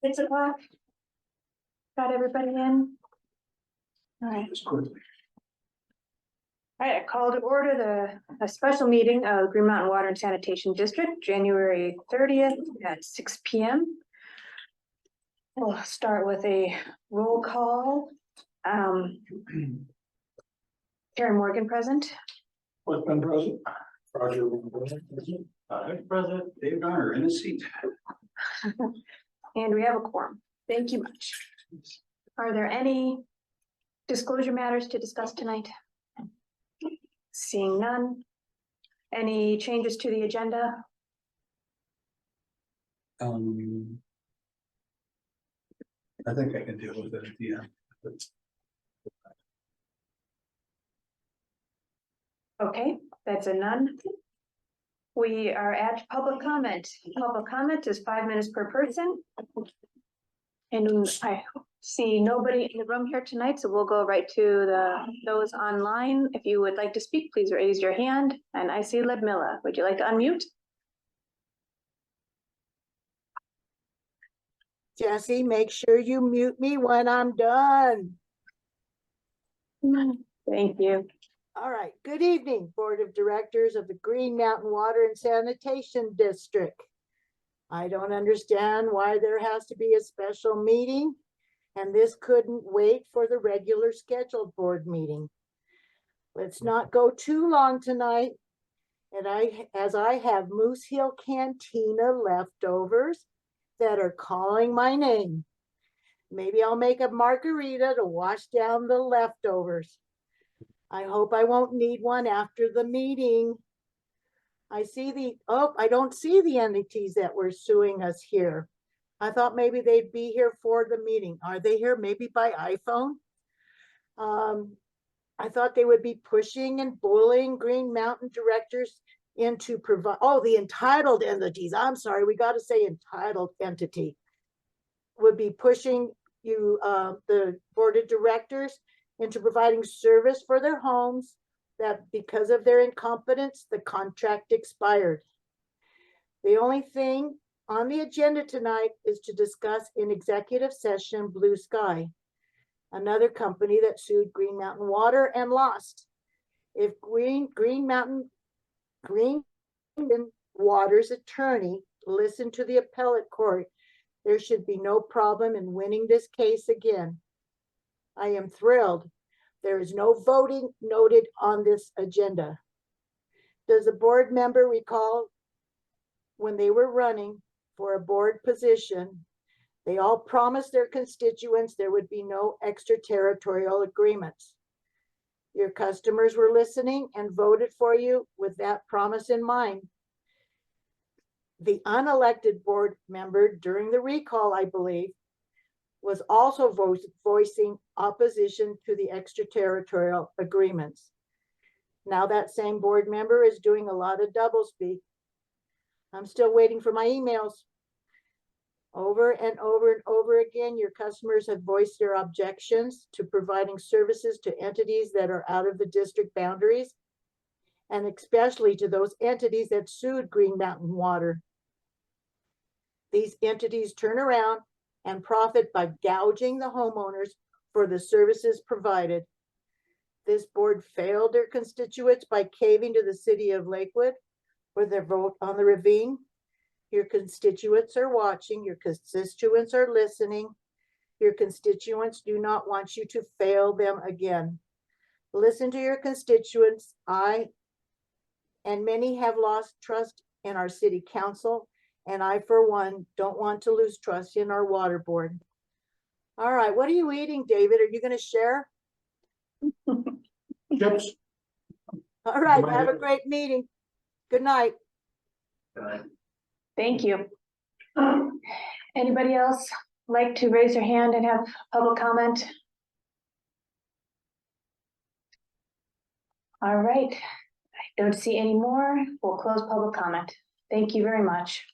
6 o'clock. Got everybody in? All right. All right, I call to order a special meeting of Green Mountain Water and Sanitation District, January 30th at 6 p.m. We'll start with a roll call. Karen Morgan present. Whitman present. Roger present. President Dave Donner in his seat. And we have a quorum. Thank you much. Are there any disclosure matters to discuss tonight? Seeing none. Any changes to the agenda? I think I can deal with it at the end. Okay, that's a none. We are at public comment. Public comment is 5 minutes per person. And I see nobody in the room here tonight, so we'll go right to those online. If you would like to speak, please raise your hand. And I see Ludmilla. Would you like to unmute? Jesse, make sure you mute me when I'm done. Thank you. All right. Good evening, Board of Directors of the Green Mountain Water and Sanitation District. I don't understand why there has to be a special meeting, and this couldn't wait for the regular scheduled board meeting. Let's not go too long tonight. And as I have Moose Hill Cantina leftovers that are calling my name. Maybe I'll make a margarita to wash down the leftovers. I hope I won't need one after the meeting. I don't see the entities that were suing us here. I thought maybe they'd be here for the meeting. Are they here maybe by iPhone? I thought they would be pushing and bullying Green Mountain directors into the entitled entities. I'm sorry, we got to say entitled entity would be pushing you, the board of directors, into providing service for their homes that because of their incompetence, the contract expired. The only thing on the agenda tonight is to discuss in executive session Blue Sky, another company that sued Green Mountain Water and lost. If Green Mountain Water's attorney listened to the appellate court, there should be no problem in winning this case again. I am thrilled. There is no voting noted on this agenda. Does a board member recall when they were running for a board position, they all promised their constituents there would be no extraterritorial agreements? Your customers were listening and voted for you with that promise in mind. The unelected board member during the recall, I believe, was also voicing opposition to the extraterritorial agreements. Now that same board member is doing a lot of doublespeak. I'm still waiting for my emails. Over and over and over again, your customers have voiced their objections to providing services to entities that are out of the district boundaries, and especially to those entities that sued Green Mountain Water. These entities turn around and profit by gouging the homeowners for the services provided. This board failed their constituents by caving to the city of Lakewood for their vote on the ravine. Your constituents are watching, your constituents are listening. Your constituents do not want you to fail them again. Listen to your constituents. I and many have lost trust in our city council, and I, for one, don't want to lose trust in our water board. All right, what are you eating, David? Are you going to share? Chips. All right, have a great meeting. Good night. Thank you. Anybody else like to raise their hand and have public comment? All right, I don't see any more. We'll close public comment. Thank you very much.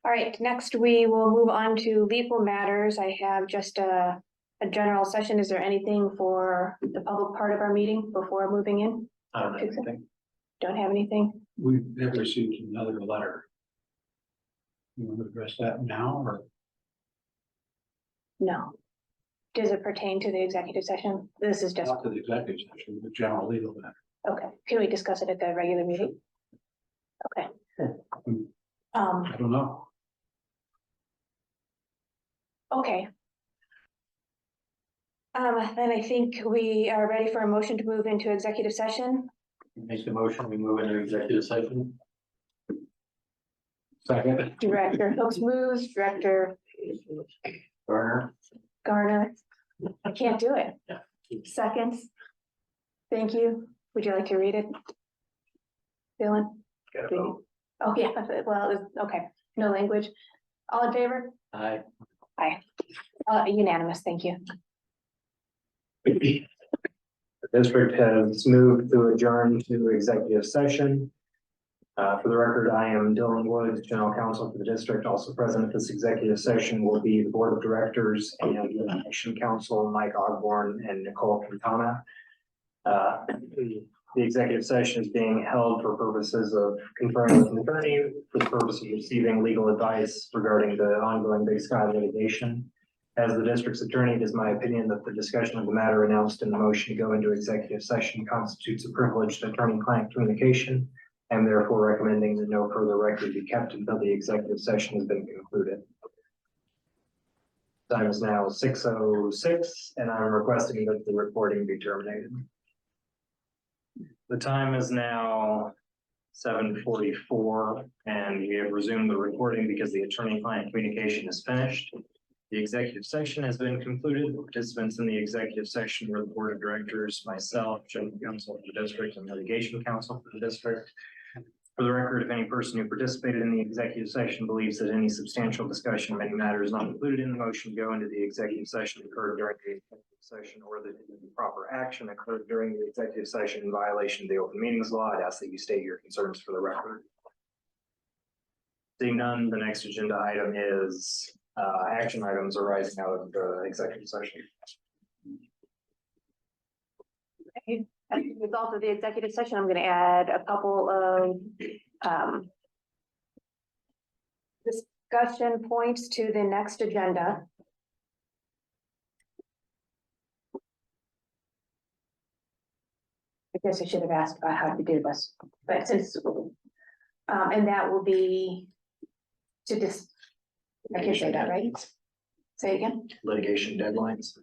All right, next we will move on to legal matters. I have just a general session. Is there anything for the public part of our meeting before moving in? I don't have anything. Don't have anything? We have received another letter You want to address that now or? No. Does it pertain to the executive session? This is just, Not to the executive session, the general legal matter. okay, can we discuss it at the regular meeting? Okay. I don't know. Okay. Then I think we are ready for a motion to move into executive session. Make the motion, we move into executive session. Second. Director Hooks moves, Director Garner. I can't do it. Seconds. Thank you. Would you like to read it? Dylan? Oh, yeah, well, okay, no language. All in favor? Aye. Aye. Unanimous, thank you. The district has moved to adjourn to executive session. For the record, I am Dylan Woods, General Counsel for the district. Also present at this executive session will be the Board of Directors and the Election Council, Mike Ogborn and Nicole Quintana. The executive session is being held for purposes of conferring with an attorney for the purpose of receiving legal advice regarding the ongoing Big Sky litigation. As the district's attorney, it is my opinion that the discussion of the matter announced in the motion to go into executive session constitutes a privileged attorney-client communication, and therefore recommending that no further record be kept until the executive session has been concluded. Time is now 6:06, and I'm requesting that the recording be terminated. The time is now 7:44, and we have resumed the recording because the attorney-client communication is finished. The executive session has been concluded. Participants in the executive session were the Board of Directors, myself, General Counsel for the district, and Litigation Counsel for the district. For the record, if any person who participated in the executive session believes that any substantial discussion of any matters not included in the motion to go into the executive session occurred during the executive session, or that improper action occurred during the executive session in violation of the open meetings law, I'd ask that you state your concerns for the record. Seeing none, the next agenda item is action items arising out of the executive session. As a result of the executive session, I'm going to add a couple of discussion points to the next agenda. I guess I should have asked about how to do this, but since, and that will be to I can say that, right? Say it again. Litigation deadlines.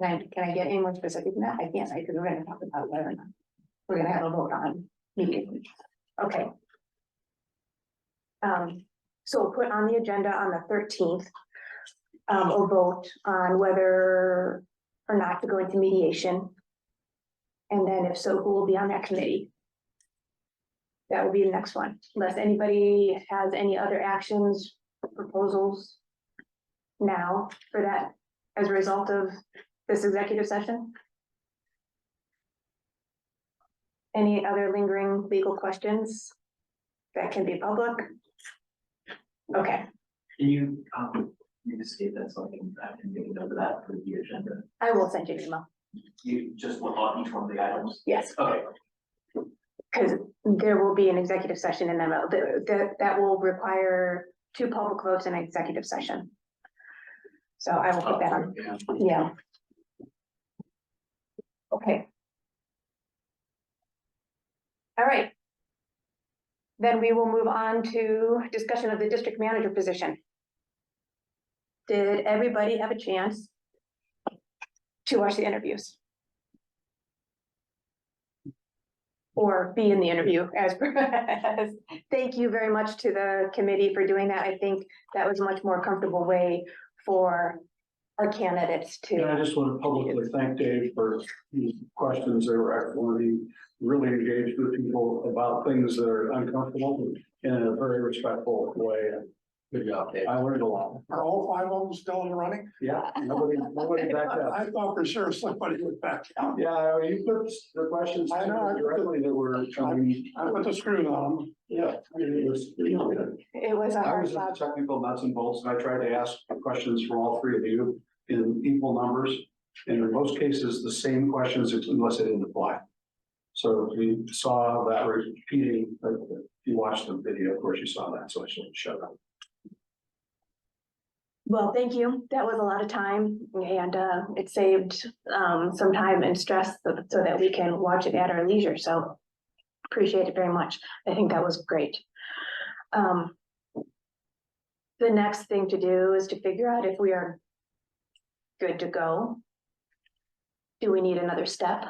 Can I get any more specific than that? I can't, because we're gonna talk about whether or not we're gonna have a vote on meeting. Okay. So we'll put on the agenda on the 13th, a vote on whether or not to go into mediation. And then if so, who will be on that committee? That will be the next one, unless anybody has any other actions, proposals now for that as a result of this executive session? Any other lingering legal questions that can be public? Okay, Can you, you just state that so I can make a note of that for the agenda? I will send you an email. You just look on each one of the items? Yes, Okay, because there will be an executive session and then that will require 2 public votes in an executive session. So I will put that on, yeah. Okay. All right. Then we will move on to discussion of the district manager position. Did everybody have a chance to watch the interviews? Or be in the interview as thank you very much to the committee for doing that. I think that was a much more comfortable way for our candidates And I to. just want to publicly thank Dave for these questions. They were excellent. He really engaged with people about things that are uncomfortable in a very respectful way. good job, Dave. I learned a lot. Are all 5 of them still in the running? Yeah, nobody backed up. I thought for sure somebody would back out. Yeah, you put the questions I know. directly that were trying. I put the screws on them. Yeah, I mean, it was, you know, It was a I hard was in the job. technical nuts and bolts, and I tried to ask questions for all 3 of you in equal numbers. And in most cases, the same questions unless it didn't apply. So if you saw that repeating, if you watched the video, of course you saw that, so I should shut up. Well, thank you. That was a lot of time and it saved some time and stress so that we can watch it at our leisure. So appreciate it very much. I think that was great. The next thing to do is to figure out if we are good to go. Do we need another step?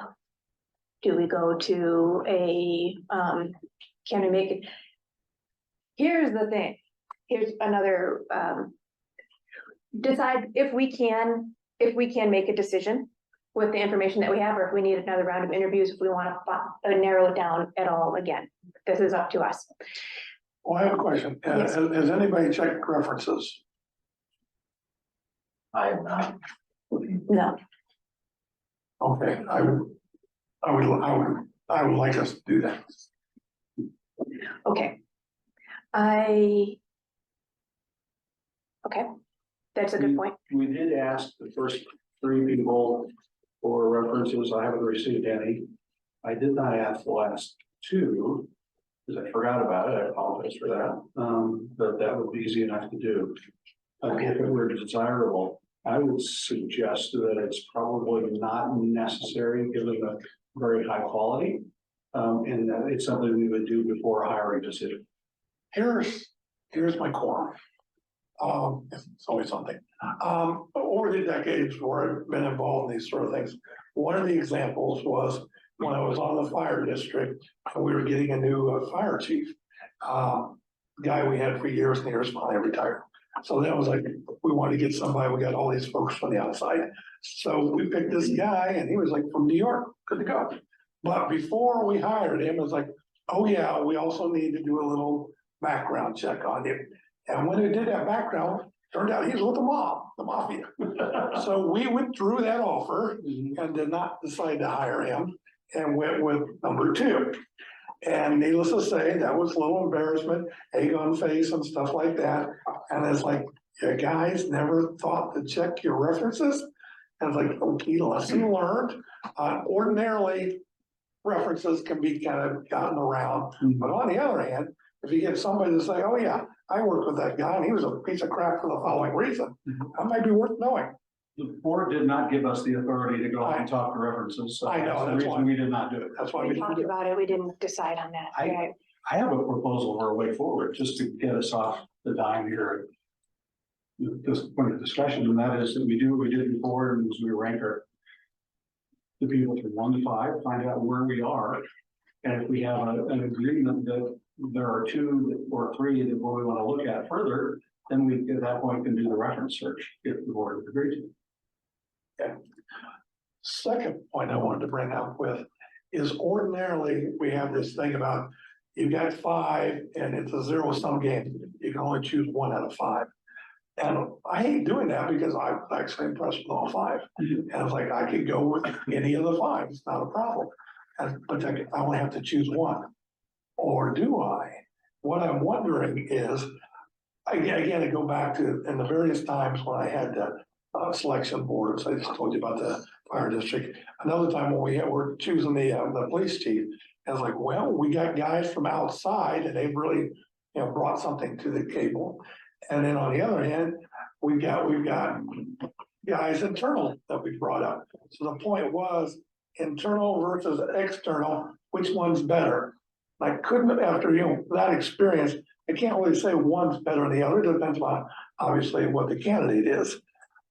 Do we go to a, can we make it? Here's the thing. Here's another, decide if we can make a decision with the information that we have, or if we need another round of interviews, if we want to narrow it down at all again. This is up to us. Well, I have a question. Yes. Has anybody checked references? I am not. No, Okay, I would like us to do that. okay. Okay, that's a good point. We did ask the first 3 people for references. I haven't received any. I did not ask the last 2 because I forgot about it. I apologize for that. But that would be easy enough to do. If it were desirable, I would suggest that it's probably not necessary given the very high quality. And that it's something we would do before a hiring decision. Here's my core. It's always something. Over the decades where I've been involved in these sort of things, one of the examples was when I was on the fire district and we were getting a new fire chief. Guy we had for years and years, finally retired. So that was like, we wanted to get somebody, we got all these folks from the outside. So we picked this guy and he was like from New York, good to go. But before we hired him, it was like, oh yeah, we also need to do a little background check on him. And when we did that background, turned out he was with the mob, the mafia. So we withdrew that offer and did not decide to hire him and went with number 2. And needless to say, that was a little embarrassment, egg on face and stuff like that. And it's like, you guys never thought to check your references? And it's like, okay, lesson learned. Ordinarily, references can be kind of gotten around. But on the other hand, if you get somebody to say, oh yeah, I worked with that guy and he was a piece of crap for the following reason, that might be worth knowing. The board did not give us the authority to go out and talk to references. So I know, that's the that's reason why. we did not do it. That's why We we talked didn't do it. about it. We didn't decide on that. Right. I have a proposal for a way forward, just to get us off the dime here. This point of discussion, and that is that we do what we did before, and as we rank the people from 1 to 5, find out where we are. And if we have an agreement that there are 2 or 3 that we want to look at further, then we at that point can do the reference search if the board agrees to. Second point I wanted to bring up with is ordinarily we have this thing about you got 5 and it's a 0-sum game. You can only choose 1 out of 5. And I hate doing that because I'm actually impressed with all 5. And I was like, I could go with any of the 5. It's not a problem. But I only have to choose 1. Or do I? What I'm wondering is, again, to go back to in the various times when I had the selection boards, I just told you about the fire district. Another time when we were choosing the police chief, I was like, well, we got guys from outside and they've really, brought something to the table. And then on the other hand, we've got guys internal that we brought up. So the point was internal versus external, which one's better? I couldn't, after that experience, I can't really say one's better than the other. It depends on obviously what the candidate is.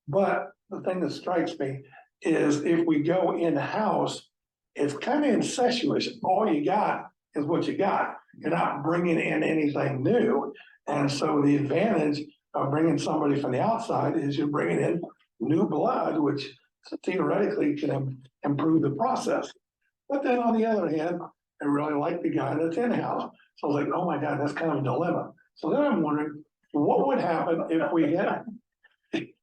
But the thing that strikes me is if we go in-house, it's kind of incestuous. All you got is what you got. You're not bringing in anything new. And so the advantage of bringing somebody from the outside is you're bringing in new blood, which theoretically can improve the process. But then on the other hand, I really like the guy that's in-house. So I was like, oh my God, that's kind of a dilemma. So then I'm wondering, what would happen if we had,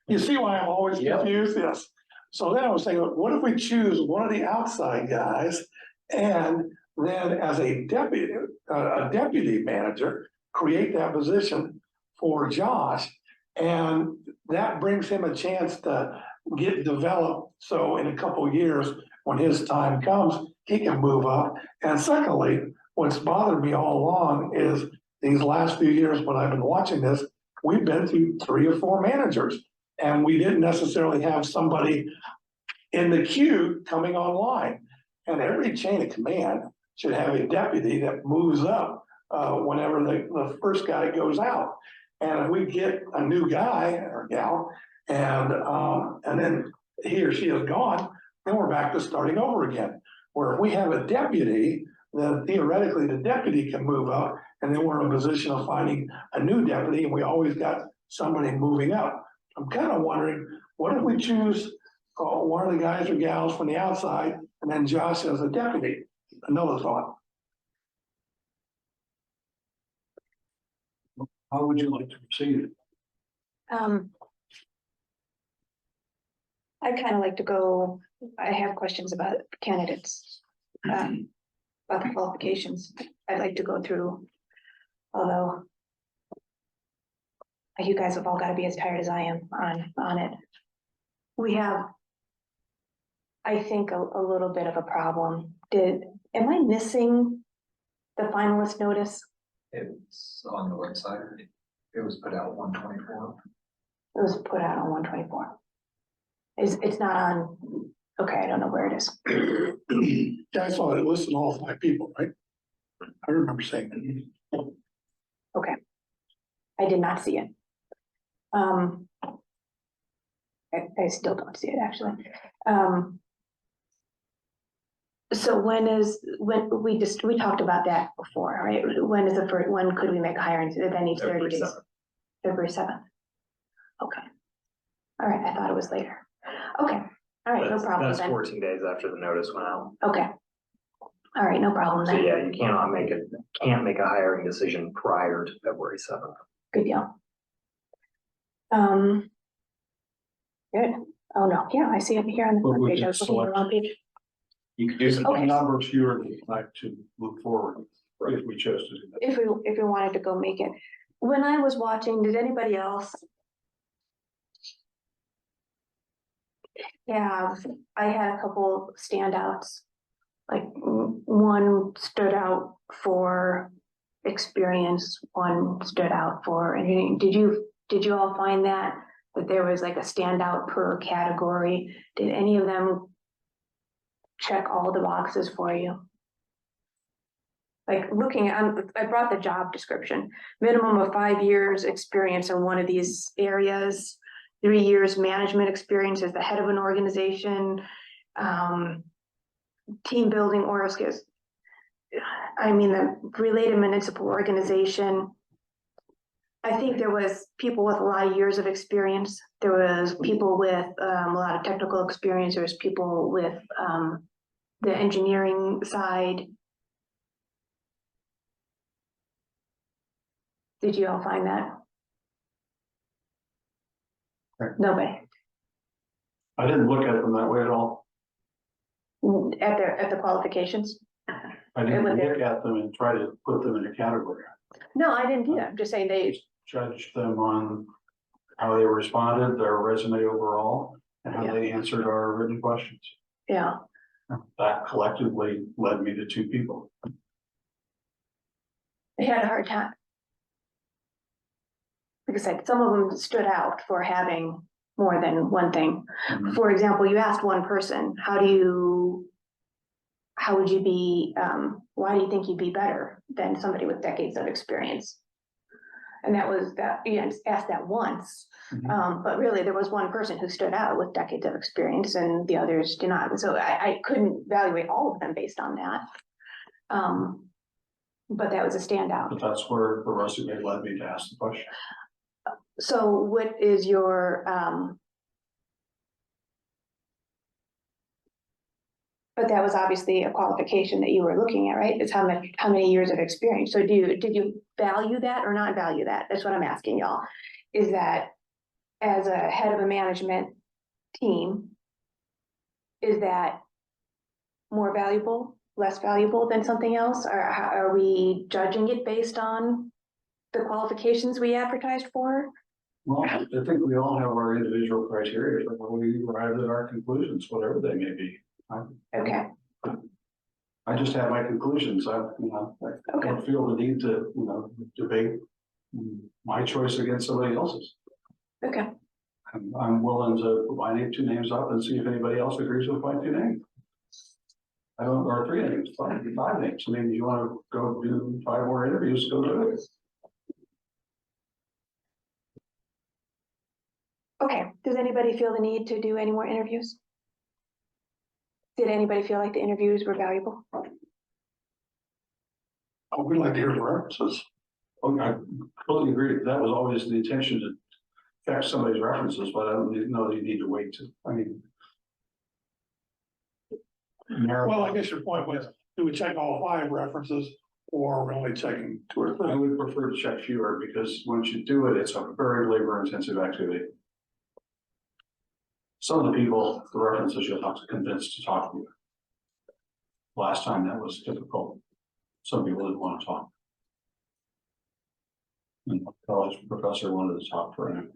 you see why I'm always confused? Yes. So then I was thinking, what if we choose one of the outside guys and then as a deputy manager, create that position for Josh. And that brings him a chance to get developed, so in a couple of years, when his time comes, he can move up. And secondly, what's bothered me all along is these last few years when I've been watching this, we've been through 3 or 4 managers. And we didn't necessarily have somebody in the queue coming online. And every chain of command should have a deputy that moves up whenever the first guy goes out. And if we get a new guy or gal and then he or she is gone, then we're back to starting over again. Where if we have a deputy, then theoretically the deputy can move up, and then we're in a position of finding a new deputy, and we always got somebody moving up. I'm kind of wondering, what if we choose one of the guys or gals from the outside, and then Josh as a deputy? Another thought. How would you like to proceed? I'd kind of like to go, I have questions about candidates, about the qualifications. I'd like to go through, although you guys have all got to be as tired as I am on it. We have, I think, a little bit of a problem. Am I missing the finalist notice? It's on the website. It was put out 1/24. It was put out on 1/24. It's not on, okay, I don't know where it is. Yeah, I saw it listed all 5 people, right? I remember saying that. Okay. I did not see it. I still don't see it, actually. So when we talked about that before, right? When is the first, when could we make a hiring? That needs 30 days. February 7th. Okay. All right, I thought it was later. Okay, all right, no problem That's then. 14 days after the notice went out. Okay. All right, no problem So then. yeah, you can't make a hiring decision prior to February 7th. Good deal. Good. Oh, no, yeah, I see it here on the But front we page. I could was looking at the wrong page. You could do some. Okay. Numbers here that you'd like to move forward if we chose to do that. If we wanted to go make it. When I was watching, did anybody else? Yeah, I had a couple standouts. Like one stood out for experience, one stood out for anything. Did you all find that there was like a standout per category? Did any of them check all the boxes for you? Like looking at, I brought the job description, minimum of 5 years experience in one of these areas, 3 years management experience as the head of an organization, team building or skills. I mean, the related municipal organization. I think there was people with a lot of years of experience. There was people with a lot of technical experience. There was people with the engineering side. Did you all find that? Right. Nobody. I didn't look at them that way at all. At the qualifications? I didn't With look at them and try to put them in a category. No, I didn't do that. I'm just saying they, Judge them on how they responded, their resume overall, and how they answered our written questions. yeah. That collectively led me to 2 people. They had a hard time. Like I said, some of them stood out for having more than one thing. Mhm. For example, you asked one person, how would you be, why do you think you'd be better than somebody with decades of experience? And that was that, you asked that once, Mhm. but really there was one person who stood out with decades of experience and the others did not. So I couldn't evaluate all of them based on that. But that was a standout. But that's where the resume led me to ask the question. So what is your, but that was obviously a qualification that you were looking at, right? It's how many years of experience. So did you value that or not value that? That's what I'm asking y'all. Is that as a head of a management team, is that more valuable, less valuable than something else? Or how, are we judging it based on the qualifications we advertised for? Well, I think we all have our individual criteria for when we arrive at our conclusions, whatever they may be. Okay, I just have my conclusions. I don't feel the need to, debate my choice against somebody else's. okay, I'm willing to put my two names up and see if anybody else agrees with my two names. I don't, or three names, five names. I mean, you want to go do 5 more interviews, go do it. okay. Does anybody feel the need to do any more interviews? Did anybody feel like the interviews were valuable? I would like to hear the references. Oh, I totally agree. That was always the intention to check somebody's references, but I don't know that you need to wait to, Well, I guess your point was, do we check all 5 references or we're only checking 2 or 3? I would prefer to check fewer because once you do it, it's a very labor intensive activity. Some of the people, the references you'll have to convince to talk to you. Last time that was difficult. Some people didn't want to talk. And the college professor wanted to talk for him.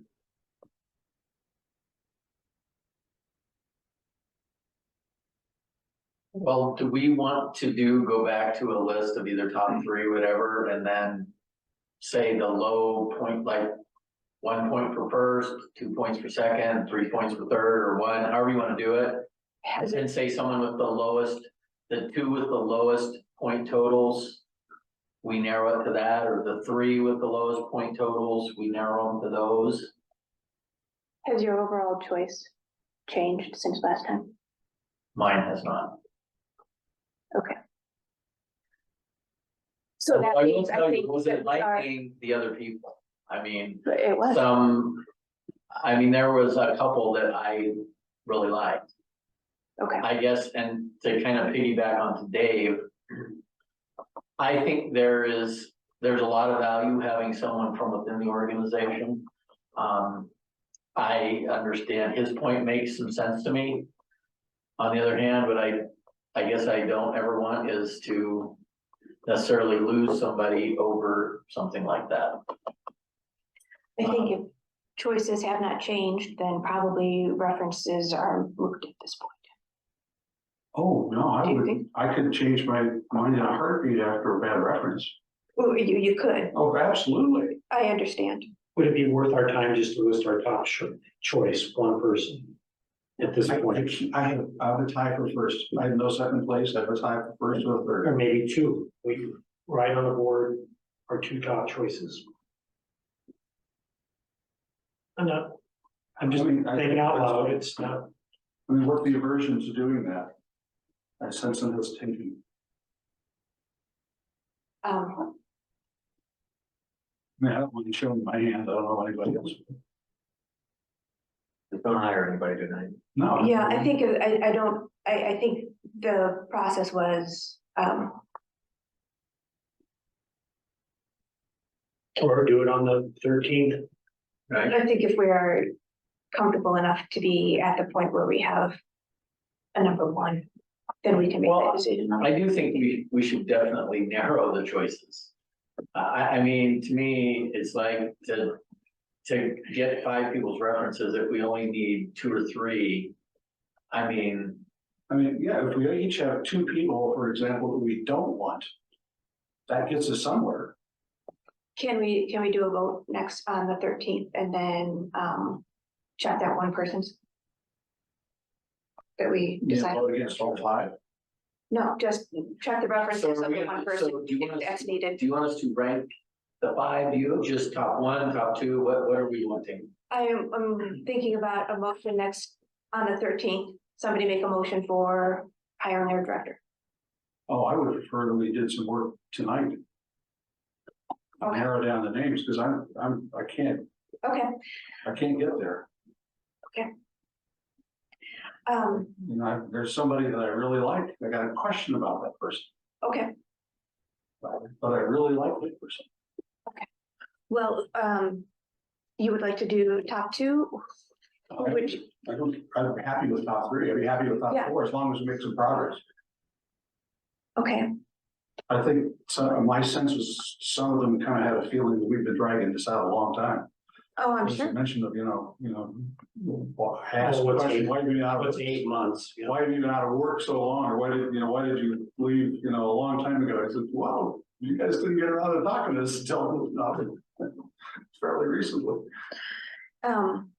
Well, do we want to go back to a list of either top 3, whatever, and then say the low point, like 1 point for first, 2 points for second, 3 points for third, or 1, however you want to do it? Has it, And say someone with the lowest, the 2 with the lowest point totals, we narrow it to that, or the 3 with the lowest point totals, we narrow them to those. has your overall choice changed since last time? Mine has not. Okay. So that I will means, tell I you, think was that it we are, liking the other people? I mean, it was, there was a couple that I really liked. okay, I guess, and to kind of piggyback onto Dave, I think there's a lot of value having someone from within the organization. I understand his point makes some sense to me. On the other hand, but I guess I don't ever want is to necessarily lose somebody over something like that. I think if choices have not changed, then probably references are moved at this point. Oh, no, Do you think? I could change my mind in a heartbeat after a bad reference. Well, you could, Oh, absolutely. I understand. Would it be worth our time just to list our top choice, one person at this point? I have a tie for first. I have no second place. I have a tie for first or Or third. maybe 2, we write on the board our 2 top choices. I'm just thinking out loud, it's not. I mean, what the aversion to doing that? I sense some hesitation. I mean, I don't want to show my hand. I don't know anybody else. Don't hire anybody tonight. No. Yeah, I think, I think the process was, Or do it on the 13th. Right. I think if we are comfortable enough to be at the point where we have a number 1, then we can make Well, that decision. I do think we should definitely narrow the choices. I mean, to me, it's like to get 5 people's references, if we only need 2 or 3. I mean, Yeah, if we each have 2 people, for example, that we don't want, that gets us somewhere. Can we do a vote next on the 13th and then, check that one person's? That we decide? Vote against all 5. No, just check the references So of are we the gonna- one person so do you want if us that's to- needed. do you want us to rank the 5? Do you just top 1, top 2? What are we wanting? I'm thinking about a motion next, on the 13th, somebody make a motion for hiring their director. Oh, I would prefer that we did some work tonight. Okay. Narrow down the names, because I can't Okay, get there. There's somebody that I really like. I got a question about that person, okay, but I really like that person. well, you would like to do top 2? Which, I'm happy with top 3. I'd be happy with top Yeah. 4 as long as we make some progress. okay, I think my sense was some of them kind of had a feeling that we've been dragging this out a long time. Oh, I'm There's a sure. mention of, well, ask Oh, a what's question, eight- why have you been out What's of, 8 months? You know? why have you been out of work so long, or why did you leave, a long time ago? I said, wow, you guys couldn't get around to talking to this until fairly recently. Um,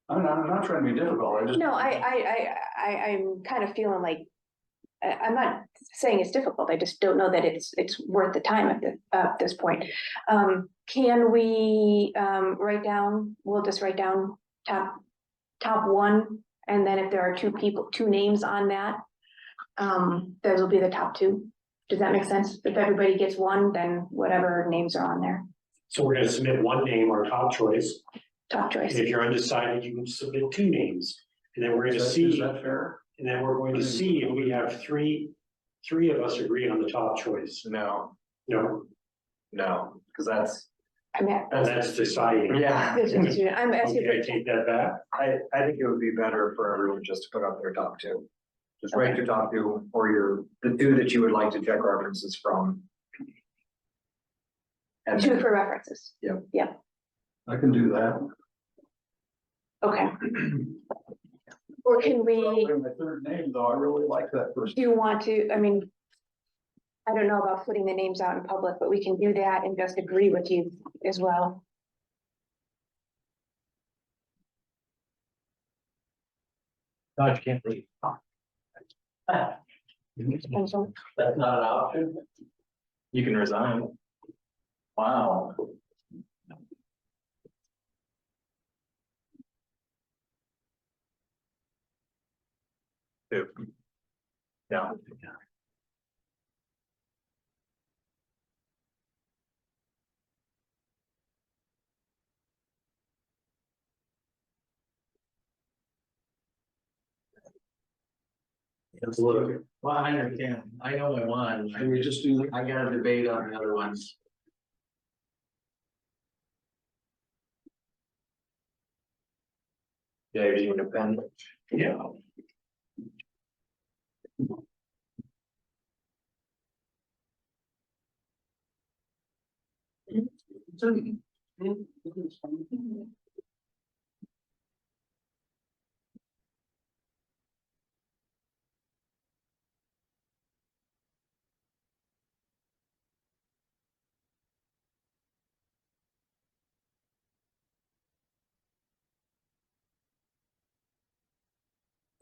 I'm not trying to be difficult, I just. no, I'm kind of feeling like, I'm not saying it's difficult, I just don't know that it's worth the time at this point. Can we, we'll just write down top one, and then if there are two names on that, those will be the top two. Does that make sense? If everybody gets one, then whatever names are on there, So we're gonna submit one name, our top choice. top And choice. if you're undecided, you can submit 2 names. And then we're gonna Is see, that fair? and then we're going to see if we have three of us agree on the top choice. No, No, because that's, I mean, and that's deciding. yeah. I'm asking Okay, I for, take that back. I think it would be better for everyone just to put up their top two. Just write your top two or the two that you would like to check references from. And two for references. I can do that. Okay. Or can we, My third name, though, I really like that person. do you want to, I mean, I don't know about putting the names out in public, but we can do that and just agree with you as well. God, you can't read. And so, That's not an option? You can resign. Wow. Too. Yeah. It's a little, well, I understand, I know I won, Can we just do, I got a debate on the other ones. Yeah, you're using a pen. Yeah.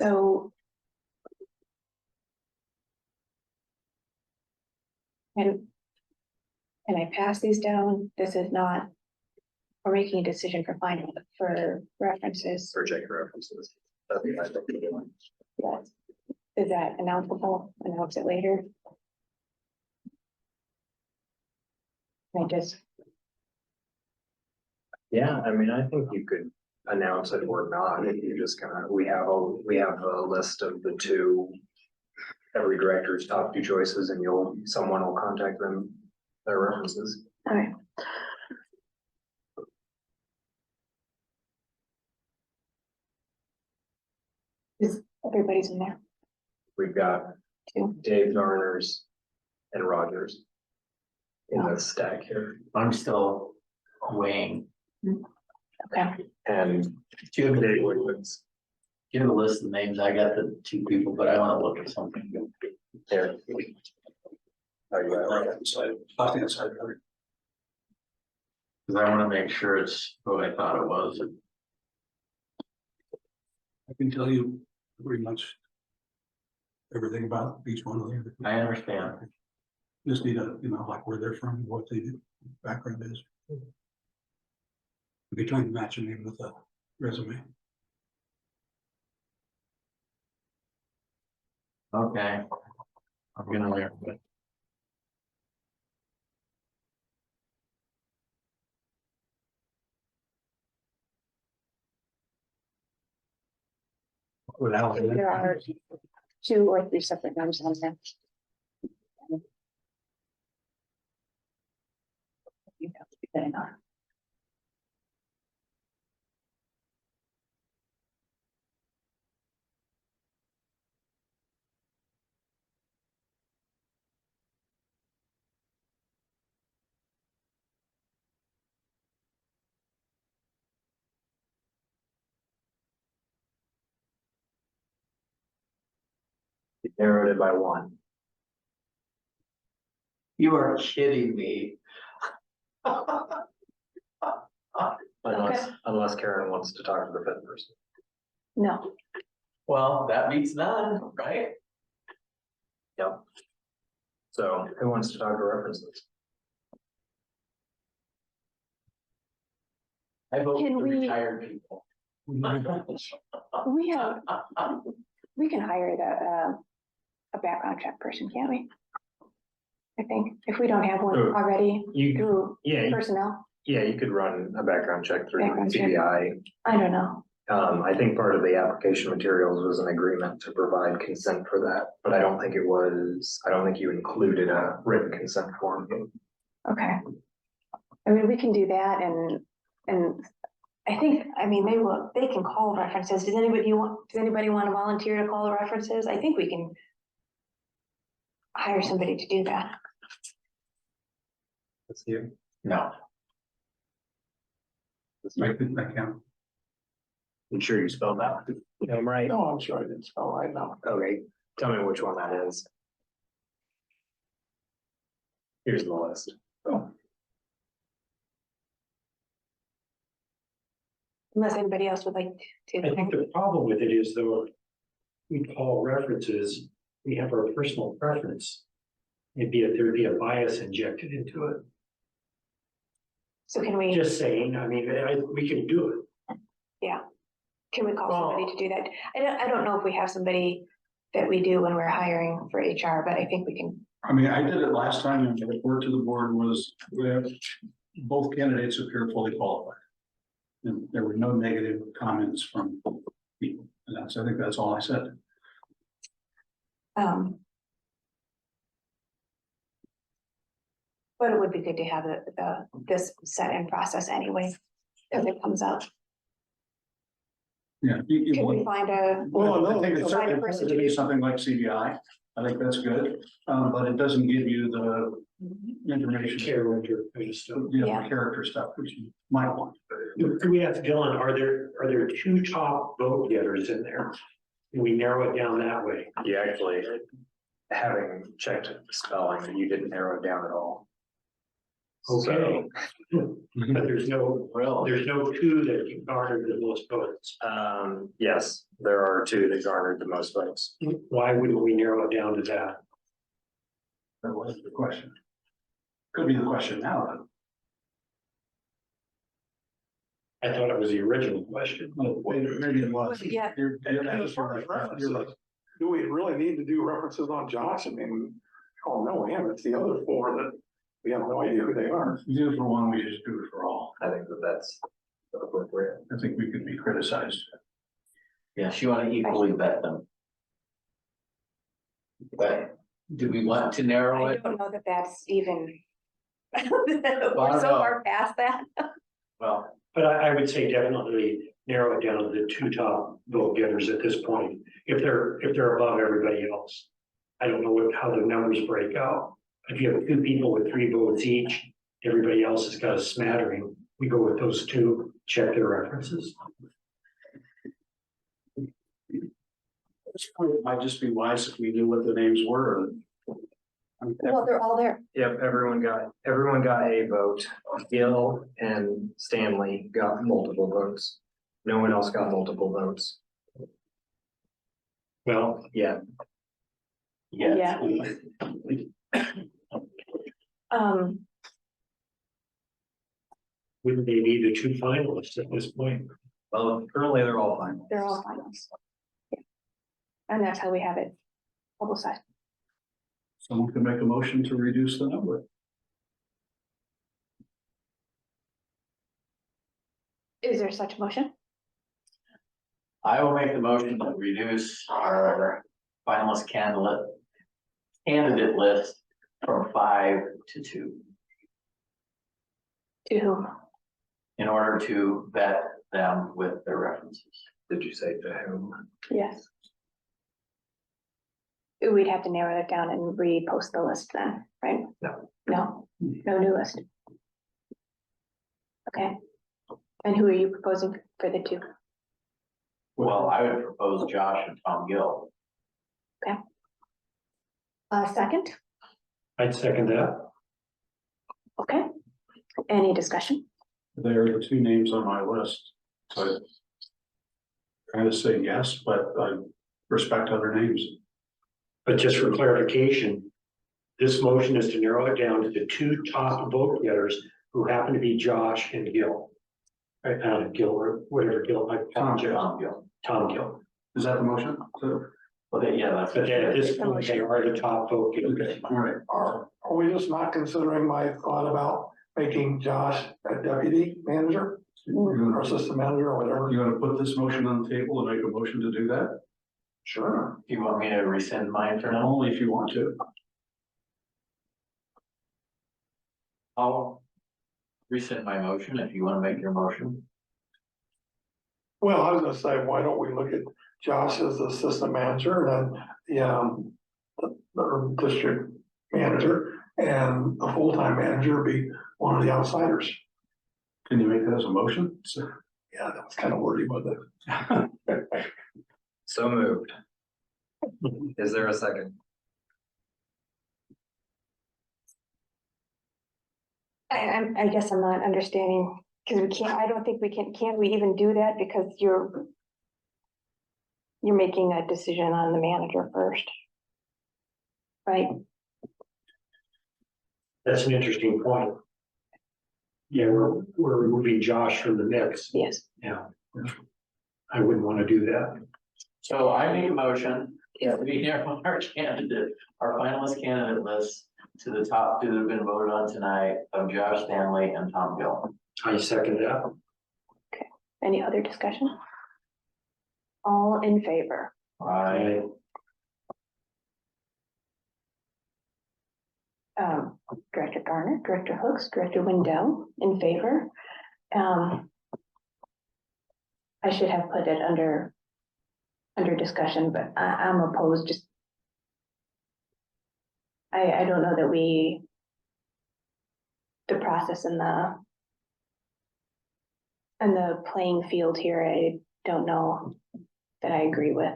so. And I pass these down? This is not, we're making a decision for final, for references. For check references. That'd be my thing to do. Yes. Is that announceable? Announce it later? I just, Yeah, I mean, I think you could announce it or not, if you just we have a list of the two. Every director's top two choices, and someone will contact them, their references. all right. Is everybody's in there? We've got Two. Dave Garner's and Rogers in the stack here, I'm still weighing. Okay. and Do you have Dave Woodward's a list of names? I got the 2 people, but I wanna look at something. there. oh, yeah, right inside, left hand side, right? Cause I wanna make sure it's who I thought it was. I can tell you pretty much everything about each one of them. I understand. Just need a, like where they're from, what they do, background is. We'll be trying to match a name with a resume. Okay. I'm gonna learn, but Without. There are 2 or 3 separate names on there. You have to be good enough. Narrowed it by one. You are kidding me. Unless Karen wants to talk to the fifth person. No, Well, that means none, right? Yep. So who wants to talk to references? I vote Can for we- retired people. we have, we can hire a background check person, can't we? I think, if we don't have one Who? already You, through yeah, personnel, you could run a background check through Background check. CBI. I don't know. I think part of the application materials was an agreement to provide consent for that, but I don't think you included a written consent form. Okay. I mean, we can do that and I think, I mean, they can call references. Does anybody want to volunteer to call the references? I think we can hire somebody to do that. That's you. No, I can't. I'm sure you spelled that. I'm right. No, I'm sure I didn't spell right now. Okay, tell me which one that is. Here's the list. Unless anybody else would like to. I think the problem with it is though, we call references, we have our personal preference. There'd be a bias injected into it. So can we? Just saying, I mean, we can do it. Yeah. Can we call somebody to do that? I don't know if we have somebody that we do when we're hiring for HR, but I think we can. I mean, I did it last time and the report to the board was we have both candidates appear fully qualified. And there were no negative comments from people. And I think that's all I said. But it would be good to have this set in process anyway, if it comes up. Yeah. Can we find a? Well, I think it's Find a certainly person to to be do- something like CBI. I think that's good, but it doesn't give you the information, Character kind of stuff. Yeah. character stuff, which you might want. Do we ask Dylan, are there two top vote getters in there? Can we narrow it down that way? You actually, having checked spelling, you didn't narrow it down at all. Okay. But there's no two that garnered the most votes. Yes, there are two that garnered the most votes. Why wouldn't we narrow it down to that? That was the question. Could be the question now, though. I thought it was the original question. Well, maybe it was. Yeah. You're And right. as far as You're right. references, do we really need to do references on Josh? I mean, oh no, man, it's the other four that we have no idea who they are. Do it for one, we should do it for all. I think that's appropriate. I think we could be criticized. yes, you want to equally vet them. But do we want to narrow I it? don't know that that's even. I We're don't so know. far past that. Well, But I would say definitely narrow it down to the two top vote getters at this point, if they're above everybody else. I don't know how the numbers break out. If you have two people with 3 votes each, everybody else has got a smattering. We go with those two, check their references. This point, it might just be wise if we knew what the names were. Well, they're all there. Yep, everyone got a vote. Gil and Stanley got multiple votes. No one else got multiple votes. Well, Yeah, Yeah. wouldn't they be the two finalists at this point? well, currently they're all fine. They're all finals. Yeah. And that's how we have it publicized. Someone can make a motion to reduce the number. Is there such a motion? I will make the motion to reduce our finalist candidate list from 5 to 2 To whom? in order to vet them with their references. Did you say to whom? Yes. We'd have to narrow it down and repost the list then, right? No. No, no new list. Okay. And who are you proposing for the 2? Well, I would propose Josh and Tom Gill. Second, I'd second that. okay. Any discussion? They are the two names on my list, so I kind of say yes, but I respect other names. But just for clarification, this motion is to narrow it down to the two top vote getters who happen to be Josh and Gil. Gil or whatever Gil, Tom Tom Gil. Is that the motion? So, Well, yeah, that's. But at this point, they are the top vote getters. okay, all right. Are we just not considering my thought about making Josh a deputy manager or assistant manager or whatever? You want to put this motion on the table and make a motion to do that? Sure. Do you want me to rescind mine for now? Only if you want to. I'll rescind my motion if you want to make your motion. Well, I was gonna say, why don't we look at Josh as the assistant manager and then, the district manager and the full-time manager be one of the outsiders. Can you make that as a motion? So, Yeah, that was kind of wordy, wasn't it? So moved. Is there a second? I guess I'm not understanding, because we can't, I don't think we can we even do that because you're making a decision on the manager first. Right? That's an interesting point. Yeah, we're removing Josh from the mix. Yes. Yeah. I wouldn't want to do that. So I make a motion to be narrow our candidate, our finalist candidate list to the top two that have been voted on tonight of Josh Stanley and Tom Gill. I second that. Any other discussion? All in favor? I, Director Garner, Director Hooks, Director Wendell, in favor. I should have put it under discussion, but I'm opposed. Just I don't know that the process and the playing field here, I don't know that I agree with.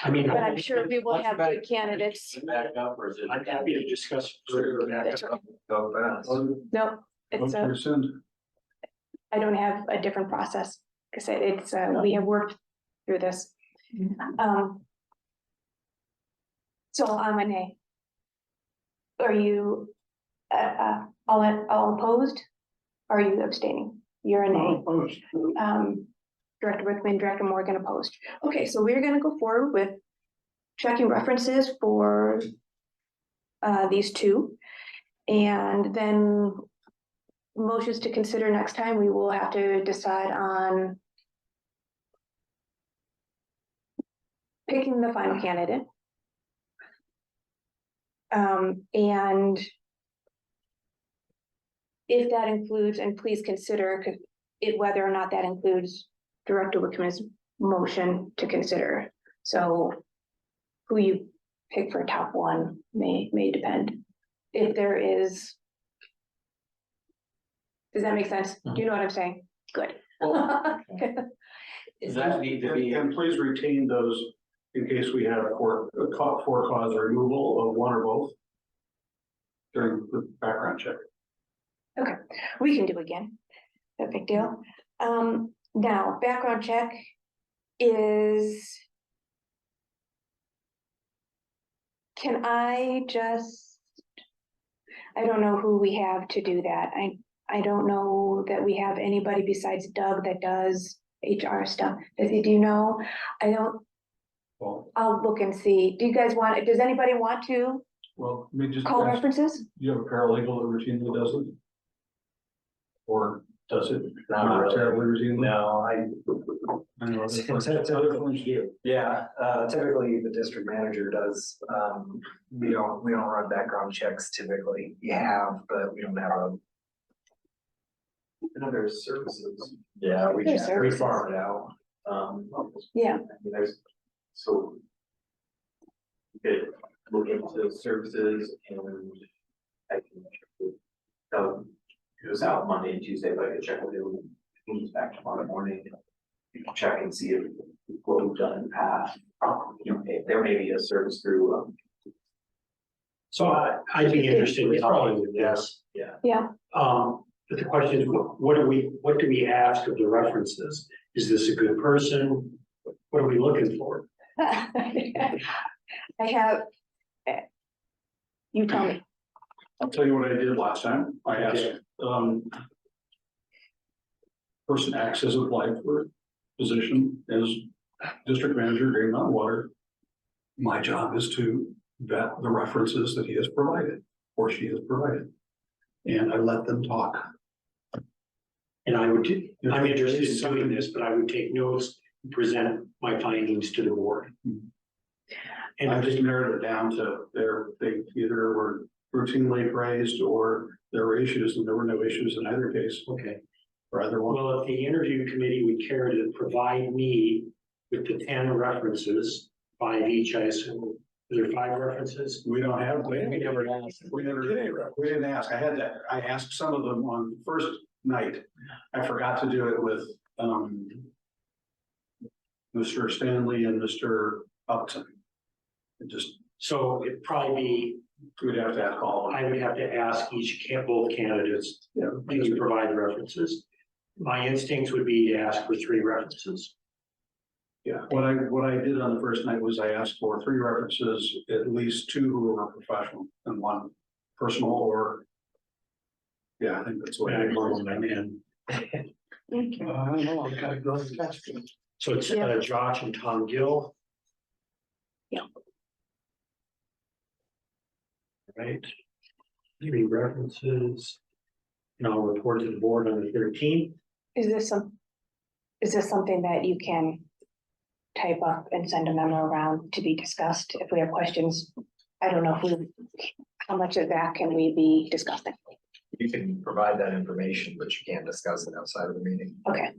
I mean. But I'm sure we will have good candidates. back up or is it? I'm happy to discuss further. That's okay. Go fast. No, it's Motion to rescind. I don't have a different process, because it's we have worked through this. So I'm a nay. Are you all opposed? Are you abstaining? You're a nay. Director Rickman, Director Morgan opposed. Okay, so we're gonna go forward with checking references for these two. And then motions to consider next time, we will have to decide on picking the final candidate. And if that includes, and please consider it, whether or not that includes Director Wickman's motion to consider. So who you pick for top one may depend. If there is, does that make sense? Do you know what I'm saying? Good. Well, does that need to be? And please retain those in case we have for cause removal of one or both during the background check. Okay, we can do again. No big deal. Now, background check is. Can I don't know who we have to do that. I don't know that we have anybody besides Doug that does HR stuff. Do you know? I don't, Well, I'll look and see. Do you guys want, does anybody want to well, let me just call ask, references? do you have a paralegal that routinely does it? Or does it Not not really. terribly routinely? No, I know, that's what Typically- other firms do. yeah, typically the district manager does, we don't run background checks typically. You have, but we don't have a. Another services. Yeah, we There's just, we services. farm it out. Yeah, I mean, there's, so. You could look into services and I can. It was out Monday and Tuesday, but I could check with him, he's back tomorrow morning. You can check and see if what we've done in the past, you know, if there may be a service through, So I'd be interested in following with this. Yeah, But the question is, what do we ask of the references? Is this a good person? What are we looking for? I have. You tell me. I'll tell you what I did last time. I asked, person X has applied for a position as district manager, Green Mountain Water. My job is to vet the references that he has provided or she has provided. And I let them talk. And I'm interested in doing this, but I would take notes and present my findings to the board. And I And just narrowed it down to they either were routinely praised or there were issues, and there were no issues in either case, okay, or either one. well, if the interview committee would care to provide me with the 10 references, 5 each, I assume. Is there 5 references? We don't have, we never asked. we didn't ask. I asked some of them on the first night. I forgot to do it with, Mr. Stanley and Mr. Upton. It just, So it'd probably we'd have to ask all of them. I would have to ask both candidates, Yeah. can you provide the references? My instincts would be to ask for 3 references. Yeah, what I did on the first night was I asked for 3 references, at least 2 who were professional and 1 personal or. Yeah, I think that's what I did. I don't know, I gotta go to the test. So it's Yeah. Josh and Tom Gill. Yeah. Right. 3 references. And I'll report to the board on the 13th. Is this something that you can type up and send a memo around to be discussed if we have questions? I don't know how much of that can we be discussing? You can provide that information, but you can't discuss it outside of the meeting. Okay.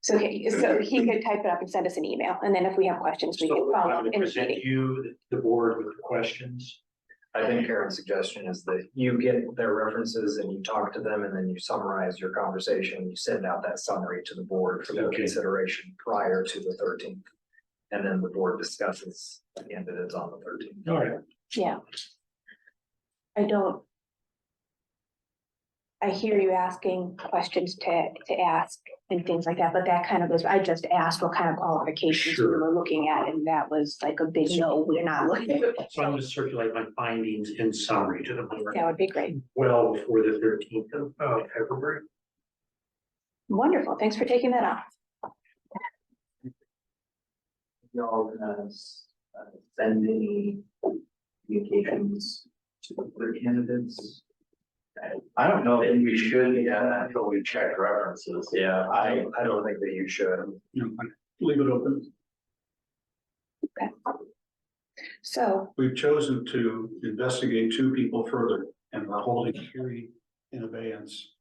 So he could type it up and send us an email, and then if we have questions, we can So follow I up would in the present meeting. you, the board, with the questions. I think Karen's suggestion is that you get their references and you talk to them and then you summarize your conversation. You send out that summary to the board for their Okay. consideration prior to the 13th. And then the board discusses the candidates on the 13th. All right. Yeah. I hear you asking questions to ask and things like that, but that kind of is, I just asked what kind of qualifications we Sure. were looking at, and that was like a big no, we're not looking. So I'm going to circulate my findings in summary to the board That would be great. well before the 13th of February. Wonderful. Thanks for taking that on. Y'all gonna send any communications to the other candidates? I don't know if we should, until we check references. Yeah, I don't think that you should. Leave it open. So, We've chosen to investigate 2 people further and we're holding 3 in abeyance.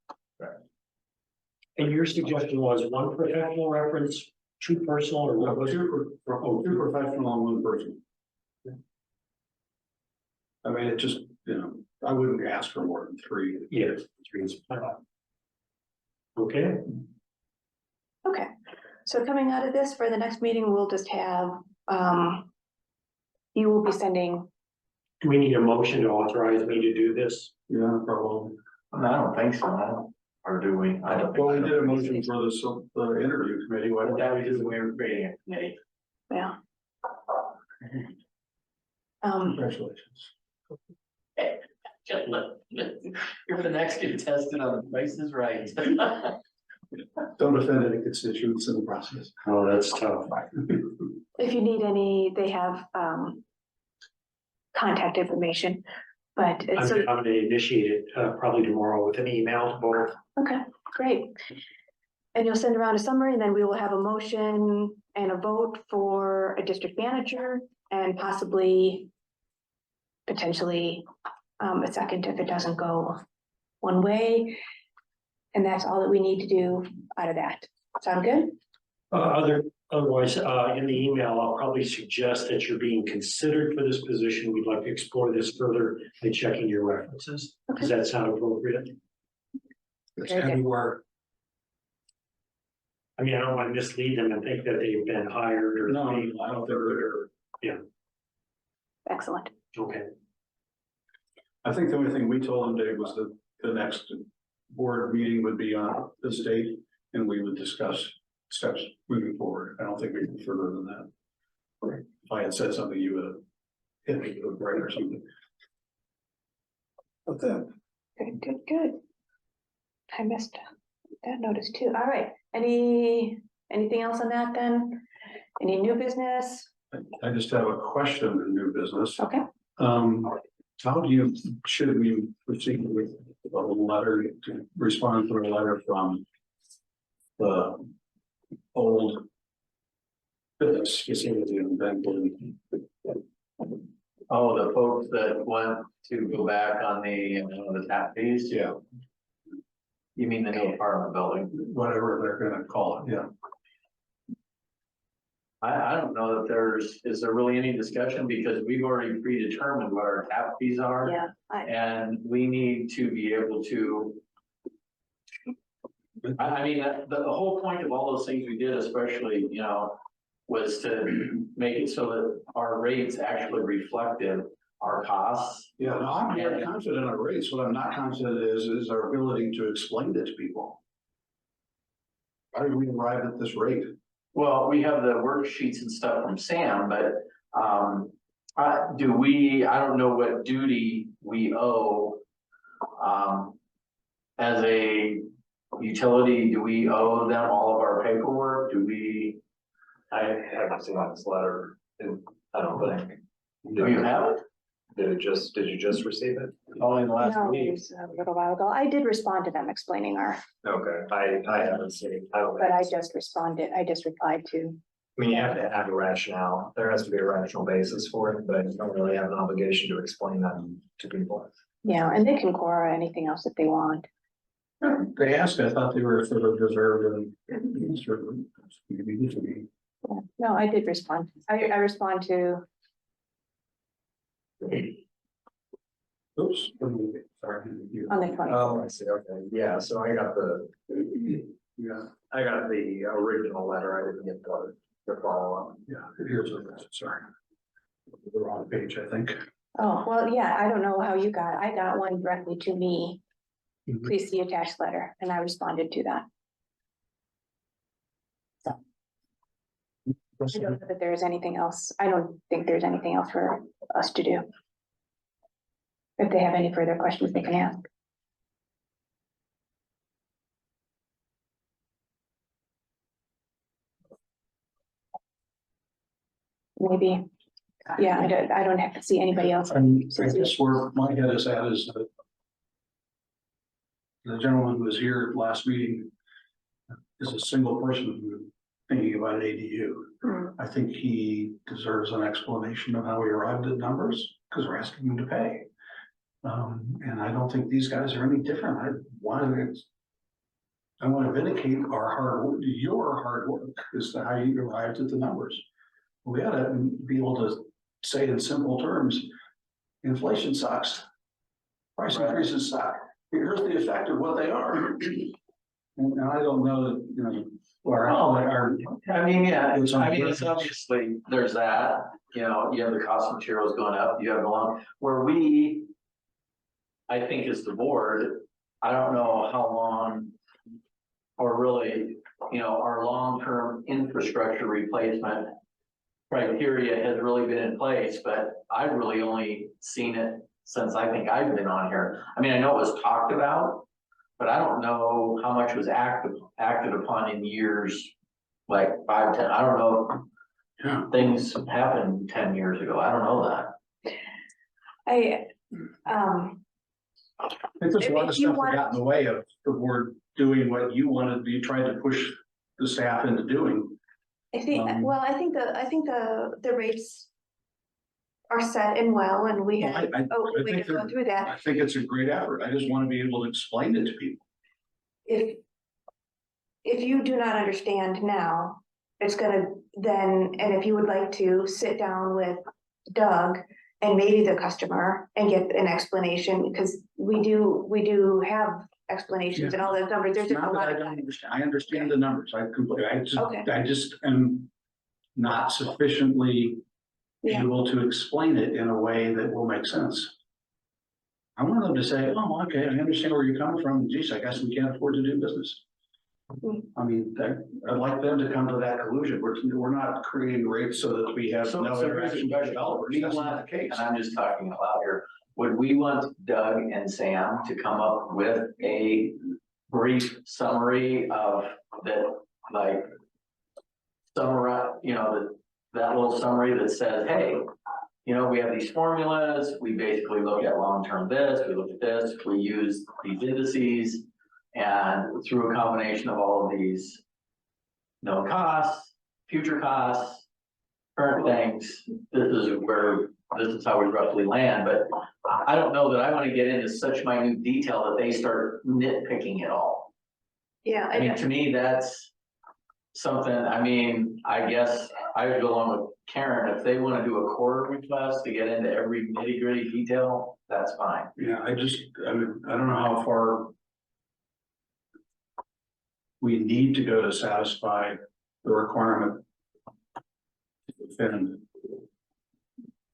And your suggestion was 1 professional reference, 2 personal, or what was it? 2 professional and 1 person. I mean, it just, I wouldn't ask for more than 3. Yes. 3 is fine. Okay, okay. So coming out of this, for the next meeting, we'll just have, you will be sending, do we need a motion to authorize me to do this? Yeah, probably. I don't think so, or do we? I don't. Well, we did a motion for the interview committee. Why But don't that we was just do? when we were creating a committee. yeah. Congratulations. You're the next contestant on The Price is Right. Don't offend any constituents in the process. Oh, that's tough. If you need any, they have, contact information, but it's, I'm going to initiate it probably tomorrow with an email to both. okay, great. And you'll send around a summary, and then we will have a motion and a vote for a district manager and possibly potentially a second if it doesn't go one way. And that's all that we need to do out of that. Sound good? Otherwise, in the email, I'll probably suggest that you're being considered for this position. We'd like to explore this further by checking your references. Does that sound appropriate? It's Very good. anywhere. I mean, I don't want to mislead them and think that they've been hired or. No, I don't think they're. Excellent. Okay. I think the only thing we told them, Dave, was that the next board meeting would be on this date and we would discuss steps moving forward. I don't think we can further than that. If I had said something, you would have hit me with a break or something. But then, Good. I missed that notice too. All right, anything else on that then? Any new business? I just have a question in new business. Okay, Should we proceed with a letter to respond to a letter from the old fitness facility in Benton? Oh, the folks that want to go back on the tap fees? Yeah, You mean the new apartment building? whatever they're gonna call it, yeah. I don't know that is there really any discussion because we've already predetermined what our tap fees are. yeah, And we need to be able to. I mean, the whole point of all those things we did, especially, was to make it so that our rates actually reflected our costs. Yeah, no, I'm very confident in our rates. What I'm not confident is our ability to explain it to people. How did we arrive at this rate? Well, we have the worksheets and stuff from Sam, but I don't know what duty we owe. As a utility, do we owe them all of our paperwork? I haven't seen this letter, and I don't think. Do you have it? Did you just receive it? Only in the last no, it week. was a little while ago. I did respond to them explaining Okay, I haven't seen, I don't but I think. just replied to, I mean, you have to have a rationale. There has to be a rational basis for it, but you don't really have an obligation to explain that to people. yeah, and they can Quora anything else that they want. They asked, I thought they were sort of reserved and certainly. Yeah, no, I did respond. I respond to, Oops. Sorry. on the 20th. Oh, I see, okay, yeah, so I got the original letter, I didn't get the follow-up. Yeah, here's a, sorry. The wrong page, I think. Oh, well, yeah, I don't know how I got one directly to me. Mhm. Please see attached letter, and I responded to that. I don't know that there's anything else. I don't think there's anything else for us to do. If they have any further questions, they can ask. Maybe, yeah, I don't have to see anybody else. I guess where my head is at is that the gentleman who was here at last meeting is a single person who thinking about an ADU. Hmm. I think he deserves an explanation of how he arrived at numbers, because we're asking him to pay. And I don't think these guys are any different. I want to vindicate our hard work, your hard work, as to how you arrived at the numbers. We ought to be able to say in simple terms, inflation sucks. Price increases suck. Here's the effect of what they are. And I don't know that, I mean, yeah, It's on I mean, it's purpose. obviously, there's that, you have the cost of materials going up, you have the long, where we. I think as the board, I don't know how long. Or really, our long-term infrastructure replacement. Criteria has really been in place, but I've really only seen it since I think I've been on here. I mean, I know it was talked about. But I don't know how much was acted upon in years, like 5, 10, I don't know. Yeah. Things happened 10 years ago, I don't know that. I think there's a lot of If you stuff that want- got in the way of the board doing what you wanted, you tried to push the staff into doing. well, I think the rates are set and well, and we Well, had, I we think can go through that. I think it's a great effort. I just want to be able to explain it to people. If you do not understand now, it's gonna then, and if you would like to sit down with Doug and maybe the customer and get an explanation, because we do have explanations and all those numbers, there's just a Not that lot I of don't time. understand. I understand the numbers. Okay. I just am not sufficiently Yeah. able to explain it in a way that will make sense. I want them to say, oh, okay, I understand where you're coming from. Geez, I guess we can't afford to do business. I mean, I'd like them to come to that conclusion. We're not creating rates so that we have So- no so here's interaction the with question. developers. We That's not want- the case. And I'm just talking out loud here. Would we want Doug and Sam to come up with a brief summary of that, like, summarize, that little summary that says, hey, we have these formulas, we basically look at long-term this, we look at this, we use these indices, and through a combination of all of these known costs, future costs, current things, this is how we roughly land, but I don't know that I want to get into such minute detail that they start nitpicking it all. Yeah, I mean, to me, that's something, I guess I would go along with Karen, if they want to do a quarter request to get into every nitty gritty detail, that's fine. Yeah, I don't know how far we need to go to satisfy the requirement to defend,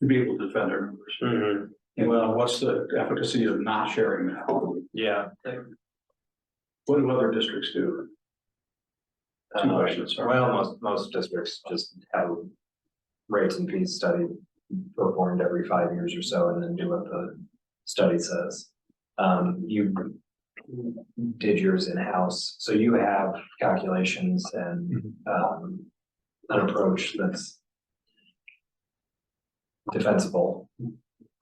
to be able to defend our numbers. And what's the efficacy of not sharing that? Yeah. What do other districts do? Two questions, sorry. Well, most districts just have rates and fees study performed every 5 years or so and then do what the study says. You did yours in-house, so you have calculations and an approach that's defensible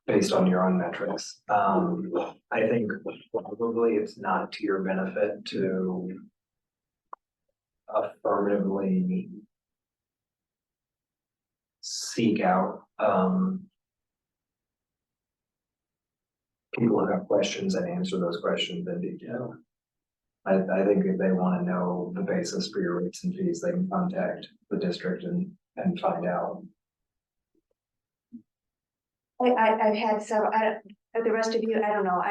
based on your own metrics. I think probably it's not to your benefit to affirmatively seek out people who have questions and answer those questions in detail. I think if they want to know the basis for your rates and fees, they can contact the district and find out. I've had several, the rest of you, I don't know,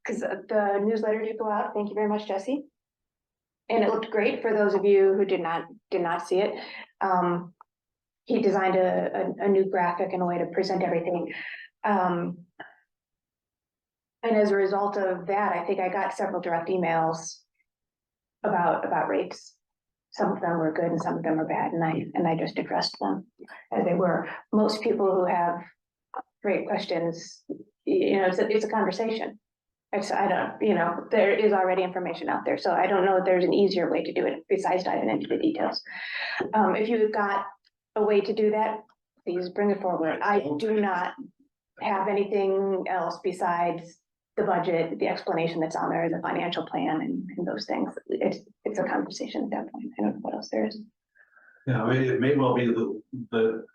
because the newsletter did go out. Thank you very much, Jesse. And it looked great for those of you who did not see it. He designed a new graphic and a way to present everything. And as a result of that, I think I got several direct emails about rates. Some of them were good and some of them were bad, and I just addressed them as they were. Most people who have great questions, it's a conversation. There is already information out there, so I don't know if there's an easier way to do it besides diving into the details. If you've got a way to do that, please bring it forward. I do not have anything else besides the budget, the explanation that's on there, the financial plan and those things. It's a conversation at that point. I don't know what else there is. Yeah, it may well be the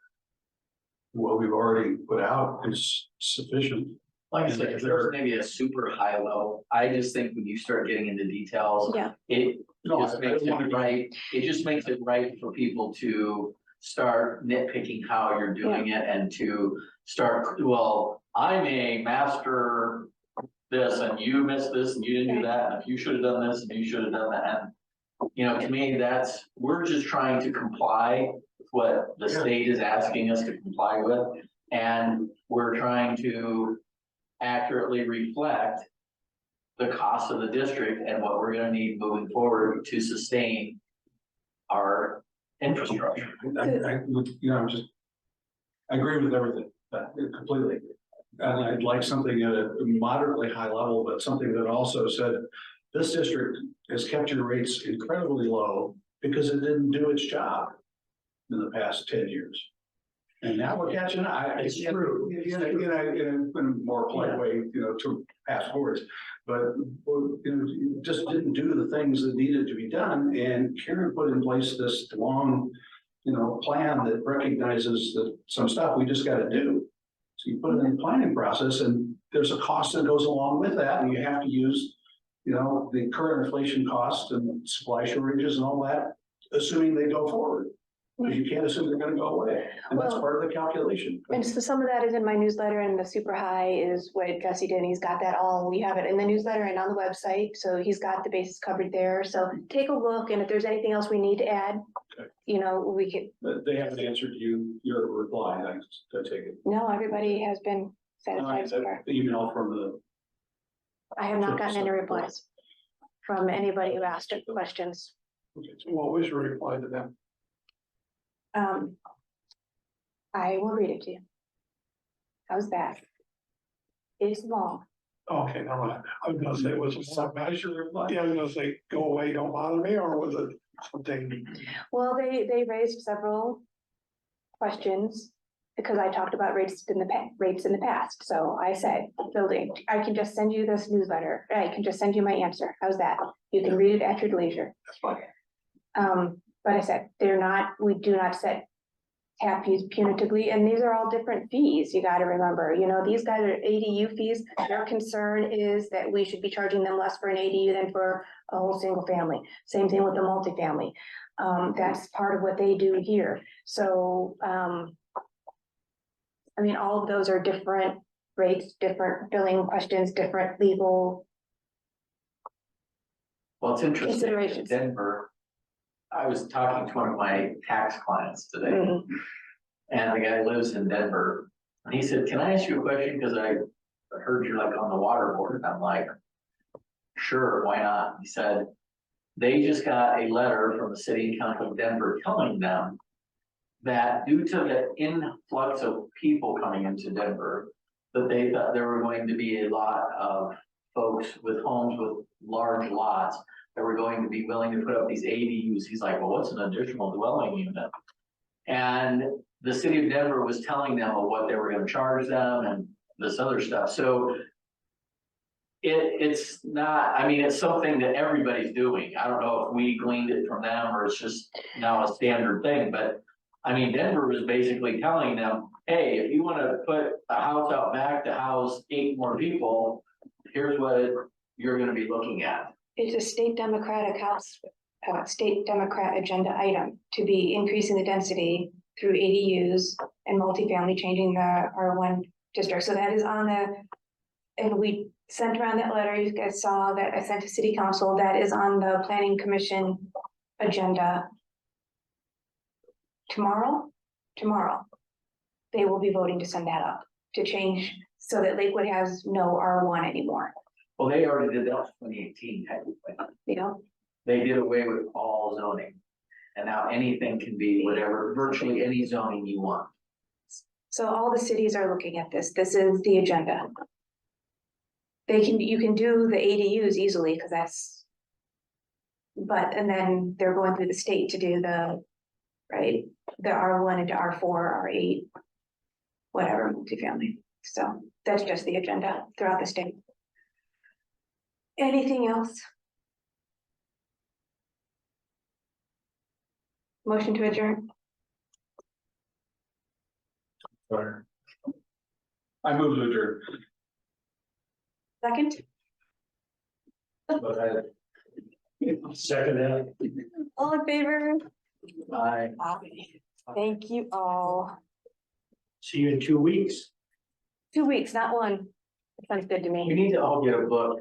what we've already put out is sufficient. Like I said, if there's maybe a super high level, I just think when you start getting into details, Yeah. it No, just I makes don't wanna it go- right. It just makes it right for people to start nitpicking how you're doing it and to start, well, I'm a master this and you missed this and you didn't do that. And if you should have done this and you should have done that. And to me, we're just trying to comply with what the state is asking us to comply with. And we're trying to accurately reflect the cost of the district and what we're gonna need moving forward to sustain our infrastructure. I would, I agree with everything, completely. And I'd like something at a moderately high level, but something that also said, this district has kept your rates incredibly low because it didn't do its job in the past 10 years. And now we're catching up. It's true. In a more polite way, to pass forwards. But, just didn't do the things that needed to be done. And Karen put in place this long, plan that recognizes that some stuff we just got to do. So you put it in the planning process and there's a cost that goes along with that. And you have to use, the current inflation costs and supply shortages and all that, assuming they go forward. Because you can't assume they're gonna go away, and that's Well, part of the calculation. And so some of that is in my newsletter, and the super high is what Jesse did, and he's got that all, we have it in the newsletter and on the website, so he's got the bases covered there, so take a look, and if there's anything else we need to add, Okay. we could, But they haven't answered your reply, I take it. no, everybody has been satisfied so far. The email from I have not gotten any replies from anybody who asked questions. Okay, so what was your reply to them? I will read it to you. How's that? It's long. Okay, never mind. I was gonna say, was it more measure? Yeah, I was gonna say, go away, don't bother me, or was it something? Well, they raised several questions because I talked about rates in the past. So I said, building, I can just send you this newsletter. I can just send you my answer. How's that? You can read it at your leisure. That's fine. But I said, we do not set tap fees punitively, and these are all different fees. You gotta remember, these guys are ADU fees. Their concern is that we should be charging them less for an ADU than for a whole single family. Same thing with the multifamily. That's part of what they do here. So, I mean, all of those are different rates, different billing questions, different legal. Well, it's interesting, in Considerations. Denver, I was talking to one of my tax clients today, Mhm. and the guy lives in Denver. And he said, can I ask you a question? Because I heard you're like on the water board. And I'm like, sure, why not? He said, they just got a letter from the city and county of Denver telling them that due to the influx of people coming into Denver, that they thought there were going to be a lot of folks with homes with large lots that were going to be willing to put up these ADUs. He's like, well, what's an additional dwelling unit? And the city of Denver was telling them of what they were going to charge them and this other stuff. So it's not, I mean, it's something that everybody's doing. I don't know if we gleaned it from them or it's just now a standard thing, but I mean, Denver was basically telling them, hey, if you want to put a house out back to house 8 more people, here's what you're going to be looking at. It's a state Democratic House, state Democrat agenda item to be increasing the density through ADUs and multifamily, changing the R1 district. So that is on and we sent around that letter. You guys saw that I sent to city council. That is on the planning commission agenda. Tomorrow, they will be voting to send that up to change so that Lakewood has no R1 anymore. Well, they already did that in 2018, technically. They did away with all zoning. And now anything can be whatever, virtually any zoning you want. So all the cities are looking at this. This is the agenda. You can do the ADUs easily because and then they're going through the state to do the R1 into R4, R8, whatever, multifamily. So that's just the agenda throughout the state. Anything else? Motion to adjourn. Sorry. I move to adjourn. Second, But Second that. all in favor? Bye. Thank you all. See you in 2 weeks. 2 weeks, not one. Sounds good to We me. need to all get a book